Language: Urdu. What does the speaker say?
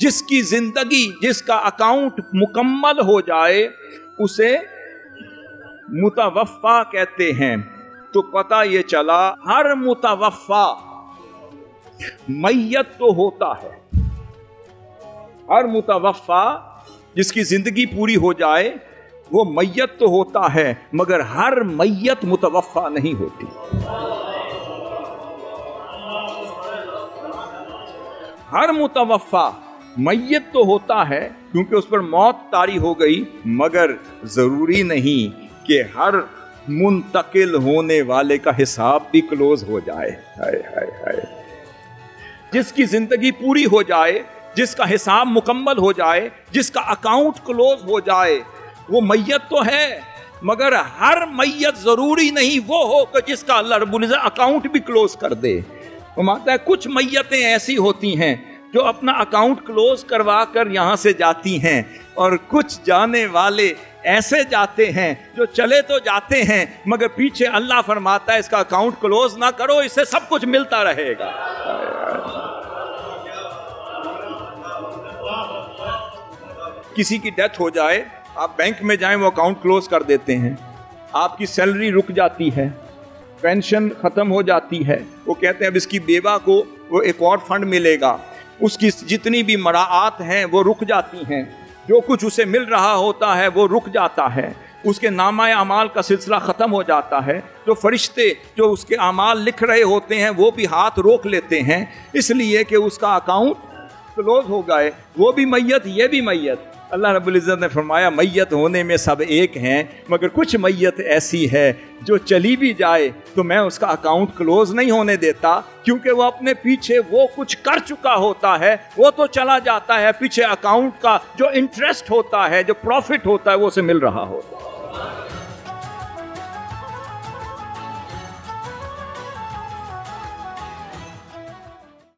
جس کی زندگی, جس کا اکاؤنٹ مکمل ہو جائے اسے متوفا کہتے ہیں. تو پتہ یہ چلا ہر متوفا میت تو ہوتا ہے, ہر متوفا جس کی زندگی پوری ہو جائے وہ میت تو ہوتا ہے, مگر ہر میت متوفا نہیں ہوتی. ہر متوفا میت تو ہوتا ہے کیونکہ اس پر موت طاری ہو گئی, مگر ضروری نہیں کہ ہر منتقل ہونے والے کا حساب بھی کلوز ہو جائے. ہائے ہائے ہائے. جس کی زندگی پوری ہو جائے, جس کا حساب مکمل ہو جائے, جس کا اکاؤنٹ کلوز ہو جائے, وہ میت تو ہے, مگر ہر میت ضروری نہیں وہ ہو کہ جس کا اللہ رب العزت اکاؤنٹ بھی کلوز کر دے. وہ مانتا ہے کچھ میتیں ایسی ہوتی ہیں جو اپنا اکاؤنٹ کلوز کروا کر یہاں سے جاتی ہیں, اور کچھ جانے والے ایسے جاتے ہیں جو چلے تو جاتے ہیں مگر پیچھے اللہ فرماتا ہے اس کا اکاؤنٹ کلوز نہ کرو, اس سے سب کچھ ملتا رہے گا. کسی کی ڈیتھ ہو جائے, آپ بینک میں جائیں وہ اکاؤنٹ کلوز کر دیتے ہیں, آپ کی سیلری رک جاتی ہے, پینشن ختم ہو جاتی ہے, وہ کہتے ہیں اب اس کی بیوہ کو وہ ایک اور فنڈ ملے گا, اس کی جتنی بھی مراعات ہیں وہ رک جاتی ہیں, جو کچھ اسے مل رہا ہوتا ہے وہ رک جاتا ہے, اس کے نامہ اعمال کا سلسلہ ختم ہو جاتا ہے, جو فرشتے جو اس کے اعمال لکھ رہے ہوتے ہیں وہ بھی ہاتھ روک لیتے ہیں, اس لیے کہ اس کا اکاؤنٹ کلوز ہو گئے. وہ بھی میت, یہ بھی میت. اللہ رب العزت نے فرمایا میت ہونے میں سب ایک ہیں, مگر کچھ میت ایسی ہے جو چلی بھی جائے تو میں اس کا اکاؤنٹ کلوز نہیں ہونے دیتا, کیونکہ وہ اپنے پیچھے وہ کچھ کر چکا ہوتا ہے, وہ تو چلا جاتا ہے, پیچھے اکاؤنٹ کا جو انٹرسٹ ہوتا ہے, جو پروفٹ ہوتا ہے وہ اسے مل رہا ہوتا ہے.